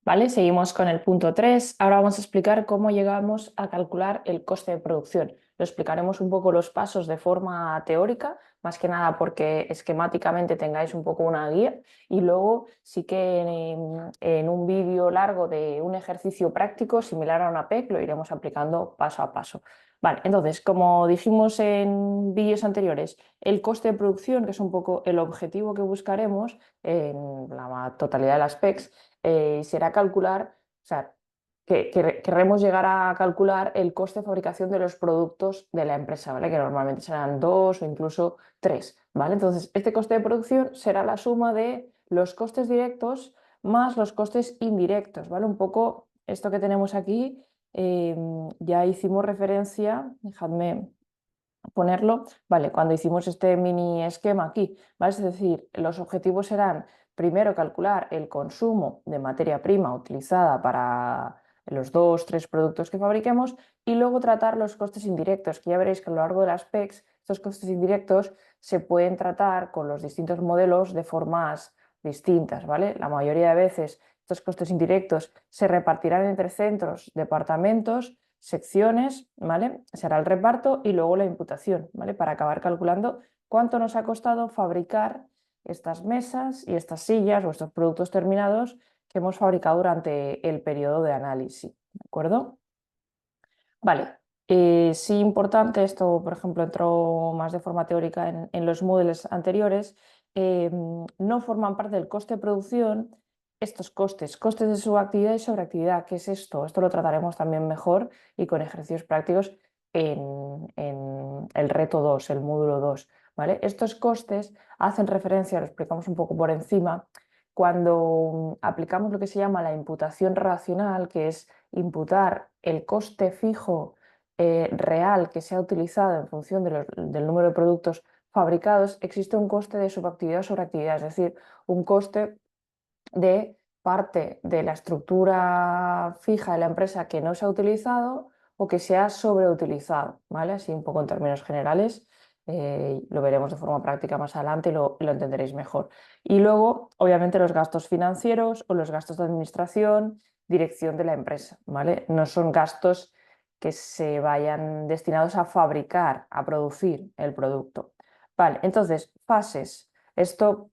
¿Vale? Seguimos con el punto 3. Ahora vamos a explicar cómo llegamos a calcular el coste de producción. Lo explicaremos un poco los pasos de forma teórica, más que nada porque esquemáticamente tengáis un poco una guía y luego sí que en un vídeo largo de un ejercicio práctico similar a una PEC lo iremos aplicando paso a paso. Vale, entonces, como dijimos en vídeos anteriores, el coste de producción, que es un poco el objetivo que buscaremos en la totalidad de las PECs, será calcular, o sea, querremos llegar a calcular el coste de fabricación de los productos de la empresa, ¿vale? Que normalmente serán dos o incluso tres, ¿vale? Entonces, este coste de producción será la suma de los costes directos más los costes indirectos, ¿vale? Un poco esto que tenemos aquí, ya hicimos referencia, dejadme ponerlo, vale, cuando hicimos este mini esquema aquí, ¿vale? Es decir, los objetivos serán primero calcular el consumo de materia prima utilizada para los dos, tres productos que fabriquemos y luego tratar los costes indirectos, que ya veréis que a lo largo de las PECs estos costes indirectos se pueden tratar con los distintos modelos de formas distintas, ¿vale? La mayoría de veces estos costes indirectos se repartirán entre centros, departamentos, secciones, ¿vale? Será el reparto y luego la imputación, ¿vale? Para acabar calculando cuánto nos ha costado fabricar estas mesas y estas sillas o estos productos terminados que hemos fabricado durante el periodo de análisis, ¿de acuerdo? Vale, sí importante, esto por ejemplo entró más de forma teórica en los módulos anteriores, no forman parte del coste de producción estos costes, costes de subactividad y sobreactividad. ¿Qué es esto? Esto lo trataremos también mejor y con ejercicios prácticos en el reto 2, el módulo 2. ¿Vale? Estos costes hacen referencia, lo explicamos un poco por encima, cuando aplicamos lo que se llama la imputación racional, que es imputar el coste fijo real que se ha utilizado en función del número de productos fabricados, existe un coste de subactividad o sobreactividad, es decir, un coste de parte de la estructura fija de la empresa que no se ha utilizado o que se ha sobreutilizado, ¿vale? Así un poco en términos generales, lo veremos de forma práctica más adelante y lo entenderéis mejor. Y luego, obviamente, los gastos financieros o los gastos de administración, dirección de la empresa, ¿vale? No son gastos que se vayan destinados a fabricar, a producir el producto. Vale, entonces, fases. Esto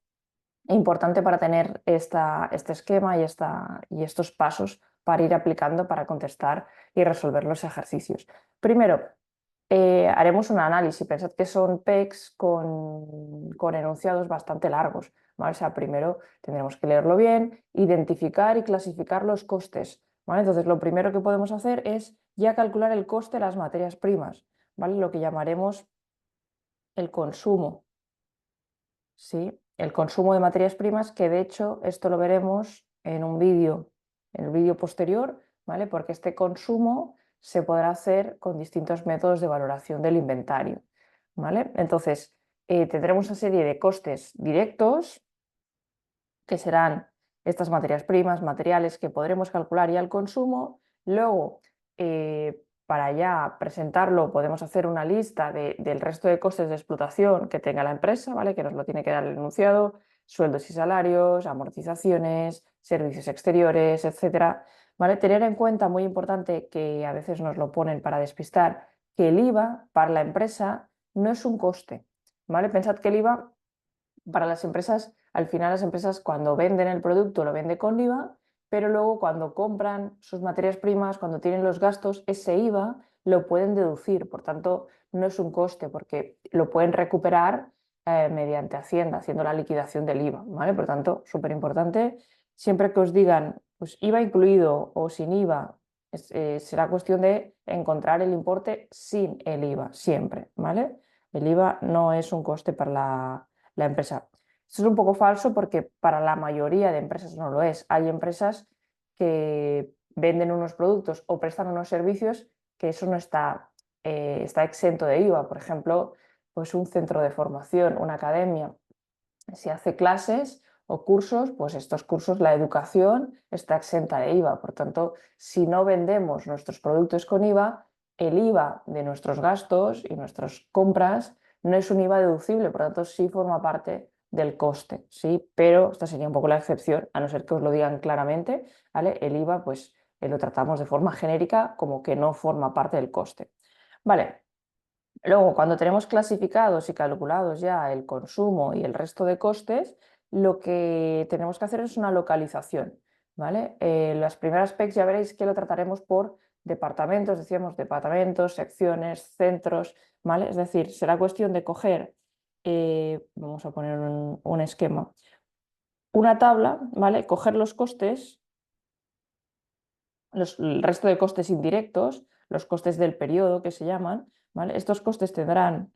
importante para tener este esquema y estos pasos para ir aplicando para contestar y resolver los ejercicios. Primero, haremos un análisis. Pensad que son PECs con enunciados bastante largos, ¿vale? O sea, primero tendremos que leerlo bien, identificar y clasificar los costes, ¿vale? Entonces, lo primero que podemos hacer es ya calcular el coste de las materias primas, ¿vale? Lo que llamaremos el consumo, ¿sí? El consumo de materias primas, que de hecho esto lo veremos en un vídeo, en el vídeo posterior, ¿vale? Porque este consumo se podrá hacer con distintos métodos de valoración del inventario, ¿vale? Entonces, tendremos una serie de costes directos, que serán estas materias primas, materiales que podremos calcular ya el consumo. Luego, para ya presentarlo, podemos hacer una lista del resto de costes de explotación que tenga la empresa, ¿vale? Que nos lo tiene que dar el enunciado, sueldos y salarios, amortizaciones, servicios exteriores, etcétera, ¿vale? Tener en cuenta, muy importante, que a veces nos lo ponen para despistar, que el IVA para la empresa no es un coste, ¿vale? Pensad que el IVA para las empresas, al final las empresas cuando venden el producto lo venden con IVA, pero luego cuando compran sus materias primas, cuando tienen los gastos, ese IVA lo pueden deducir, por tanto no es un coste porque lo pueden recuperar mediante Hacienda, haciendo la liquidación del IVA, ¿vale? Por tanto, súper importante, siempre que os digan pues IVA incluido o sin IVA, será cuestión de encontrar el importe sin el IVA, siempre, ¿vale? El IVA no es un coste para la empresa. Esto es un poco falso porque para la mayoría de empresas no lo es. Hay empresas que venden unos productos o prestan unos servicios que eso no está exento de IVA. Por ejemplo, pues un centro de formación, una academia, si hace clases o cursos, pues estos cursos, la educación está exenta de IVA. Por tanto, si no vendemos nuestros productos con IVA, el IVA de nuestros gastos y nuestras compras no es un IVA deducible, por tanto sí forma parte del coste, ¿sí? Pero esta sería un poco la excepción, a no ser que os lo digan claramente, ¿vale? El IVA, pues lo tratamos de forma genérica como que no forma parte del coste. Vale, luego cuando tenemos clasificados y calculados ya el consumo y el resto de costes, lo que tenemos que hacer es una localización, ¿vale? Las primeras PECs ya veréis que lo trataremos por departamentos, decíamos departamentos, secciones, centros, ¿vale? Es decir, será cuestión de coger, vamos a poner un esquema, una tabla, ¿vale? Coger los costes, el resto de costes indirectos, los costes del periodo que se llaman, ¿vale? Estos costes tendrán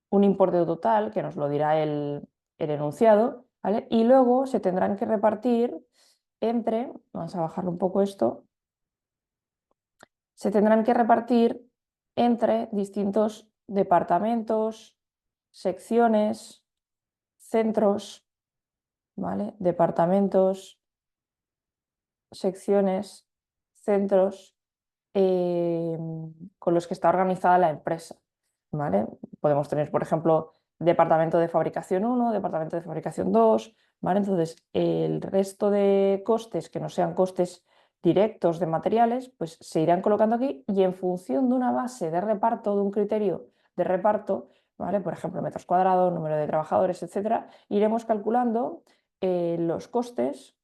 un importe total que nos lo dirá el enunciado, ¿vale? Y luego se tendrán que repartir entre, vamos a bajar un poco esto, se tendrán que repartir entre distintos departamentos, secciones, centros, ¿vale? Departamentos, secciones, centros eh, con los que está organizada la empresa, ¿vale? Podemos tener, por ejemplo, departamento de fabricación 1, departamento de fabricación 2, ¿vale? Entonces, el resto de costes que no sean costes directos de materiales, pues se irán colocando aquí y en función de una base de reparto, de un criterio de reparto, ¿vale? Por ejemplo, metros cuadrados, número de trabajadores, etcétera, iremos calculando los costes,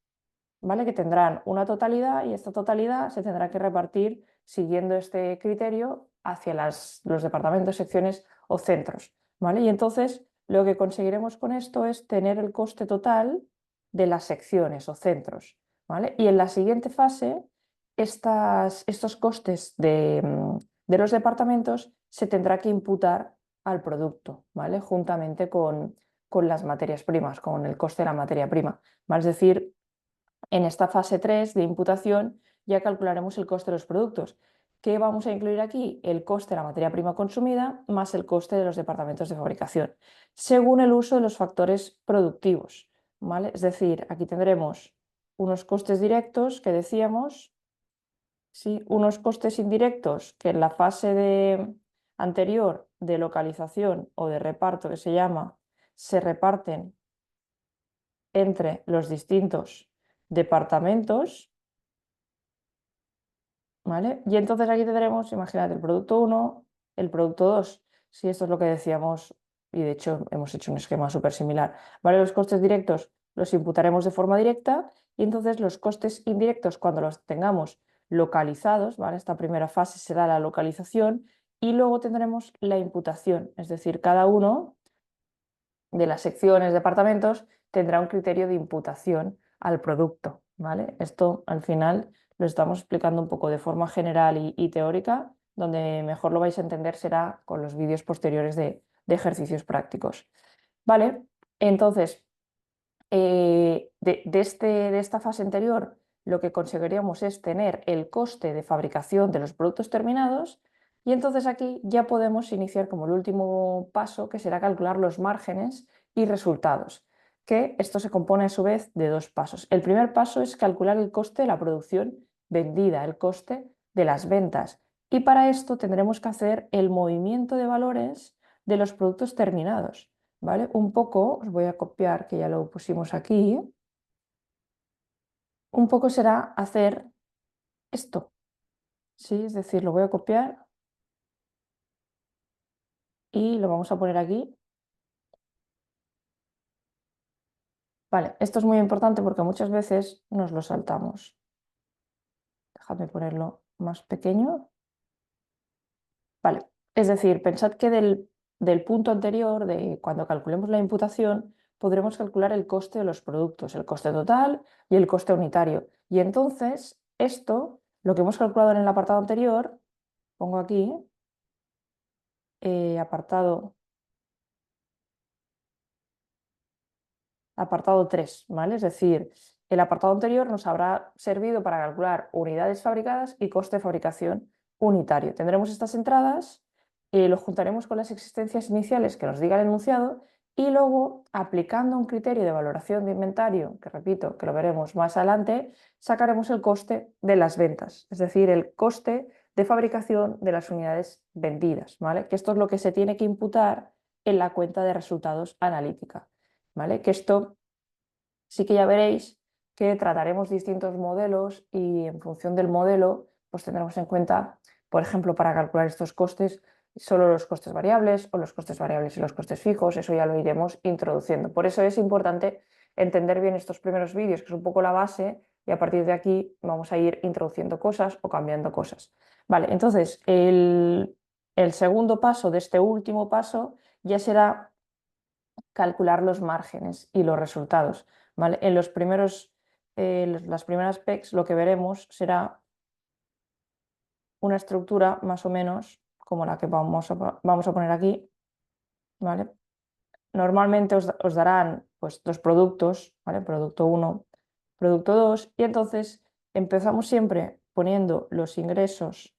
¿vale? Que tendrán una totalidad y esta totalidad se tendrá que repartir siguiendo este criterio hacia los departamentos, secciones o centros, ¿vale? Y entonces lo que conseguiremos con esto es tener el coste total de las secciones o centros, ¿vale? Y en la siguiente fase, estos costes de los departamentos se tendrá que imputar al producto, ¿vale? Juntamente con las materias primas, con el coste de la materia prima, ¿vale? Es decir, en esta fase 3 de imputación ya calcularemos el coste de los productos. ¿Qué vamos a incluir aquí? El coste de la materia prima consumida más el coste de los departamentos de fabricación, según el uso de los factores productivos, ¿vale? Es decir, aquí tendremos unos costes directos que decíamos, ¿sí? Unos costes indirectos que en la fase anterior de localización o de reparto que se llama, se reparten entre los distintos departamentos, ¿vale? Y entonces aquí tendremos, imagínate, el producto 1, el producto 2, si esto es lo que decíamos, y de hecho hemos hecho un esquema súper similar, ¿vale? Los costes directos los imputaremos de forma directa y entonces los costes indirectos cuando los tengamos localizados, ¿vale? Esta primera fase será la localización y luego tendremos la imputación, es decir, cada uno de las secciones, departamentos, tendrá un criterio de imputación al producto, ¿vale? Esto al final lo estamos explicando un poco de forma general y teórica, donde mejor lo vais a entender será con los vídeos posteriores de ejercicios prácticos. ¿Vale? Entonces, de esta fase anterior, lo que conseguiríamos es tener el coste de fabricación de los productos terminados y entonces aquí ya podemos iniciar como el último paso, que será calcular los márgenes y resultados, que esto se compone a su vez de dos pasos. El primer paso es calcular el coste de la producción vendida, el coste de las ventas. Y para esto tendremos que hacer el movimiento de valores de los productos terminados. ¿Vale? Un poco, os voy a copiar, que ya lo pusimos aquí, un poco será hacer esto, ¿sí? Es decir, lo voy a copiar y lo vamos a poner aquí. Vale, esto es muy importante porque muchas veces nos lo saltamos. Déjame ponerlo más pequeño. Vale, es decir, pensad que del punto anterior, de cuando calculemos la imputación, podremos calcular el coste de los productos, el coste total y el coste unitario. Y entonces, esto, lo que hemos calculado en el apartado anterior, pongo aquí, apartado, apartado 3, ¿vale? Es decir, el apartado anterior nos habrá servido para calcular unidades fabricadas y coste de fabricación unitario. Tendremos estas entradas, lo juntaremos con las existencias iniciales que nos diga el enunciado y luego, aplicando un criterio de valoración de inventario, que repito, que lo veremos más adelante, sacaremos el coste de las ventas, es decir, el coste de fabricación de las unidades vendidas, ¿vale? Que esto es lo que se tiene que imputar en la cuenta de resultados analítica. ¿vale? Que esto sí que ya veréis que trataremos distintos modelos y en función del modelo pues tendremos en cuenta, por ejemplo, para calcular estos costes, solo los costes variables o los costes variables y los costes fijos, eso ya lo iremos introduciendo. Por eso es importante entender bien estos primeros vídeos, que es un poco la base, y a partir de aquí vamos a ir introduciendo cosas o cambiando cosas. Vale, entonces el segundo paso de este último paso ya será calcular los márgenes y los resultados, ¿vale? En los primeros, las primeras PECs lo que veremos será una estructura más o menos como la que vamos a poner aquí, ¿vale? Normalmente os darán pues, dos productos, ¿vale? Producto 1, producto 2, y entonces empezamos siempre poniendo los ingresos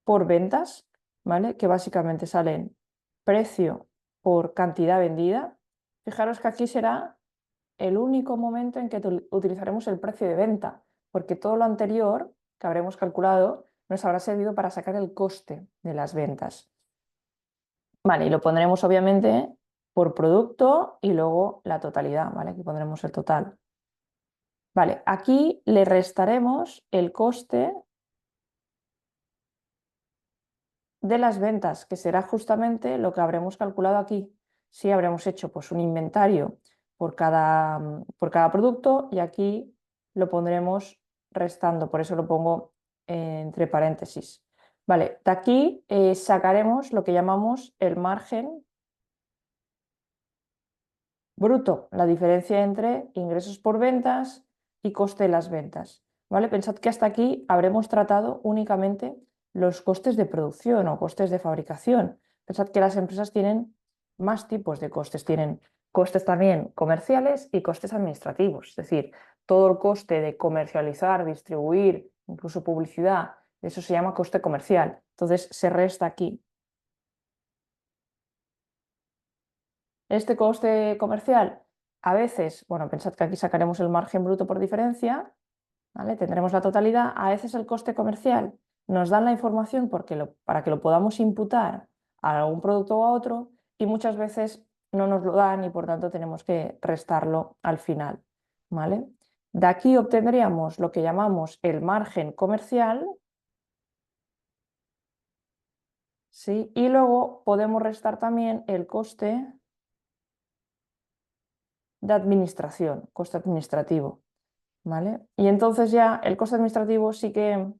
por ventas, ¿vale? Que básicamente salen precio por cantidad vendida. Fijaros que aquí será el único momento en que utilizaremos el precio de venta, porque todo lo anterior que habremos calculado nos habrá servido para sacar el coste de las ventas. Vale, y lo pondremos obviamente por producto y luego la totalidad, ¿vale? Aquí pondremos el total. Vale, aquí le restaremos el coste de las ventas, que será justamente lo que habremos calculado aquí. Si habremos hecho pues, un inventario por cada producto y aquí lo pondremos restando, por eso lo pongo entre paréntesis. Vale, de aquí sacaremos lo que llamamos el margen bruto, la diferencia entre ingresos por ventas y coste de las ventas. ¿Vale? Pensad que hasta aquí habremos tratado únicamente los costes de producción o costes de fabricación. Pensad que las empresas tienen más tipos de costes, tienen costes también comerciales y costes administrativos, es decir, todo el coste de comercializar, distribuir, incluso publicidad, eso se llama coste comercial. Entonces se resta aquí. Este coste comercial, a veces, bueno, pensad que aquí sacaremos el margen bruto por diferencia, ¿vale? Tendremos la totalidad. A veces el coste comercial nos dan la información para que lo podamos imputar a algún producto o a otro y muchas veces no nos lo dan y por tanto tenemos que restarlo al final, ¿vale? De aquí obtendríamos lo que llamamos el margen comercial, ¿sí? Y luego podemos restar también el coste de administración, coste administrativo, ¿vale? Y entonces ya el coste administrativo sí que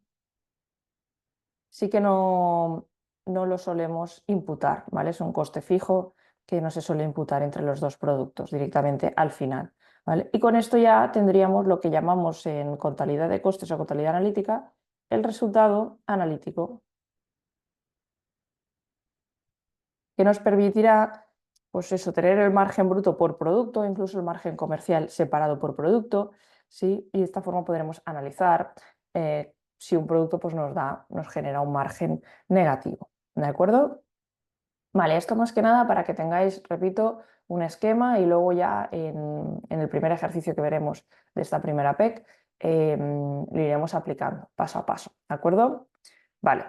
no lo solemos imputar, ¿vale? Es un coste fijo que no se suele imputar entre los dos productos directamente al final, ¿vale? Y con esto ya tendríamos lo que llamamos en contabilidad de costes o contabilidad analítica el resultado analítico, que nos permitirá, pues eso, tener el margen bruto por producto, incluso el margen comercial separado por producto, ¿sí? Y de esta forma podremos analizar si un producto pues, nos genera un margen negativo, ¿de acuerdo? Vale, esto más que nada para que tengáis, repito, un esquema y luego ya en el primer ejercicio que veremos de esta primera PEC lo iremos aplicando paso a paso, ¿de acuerdo? Vale.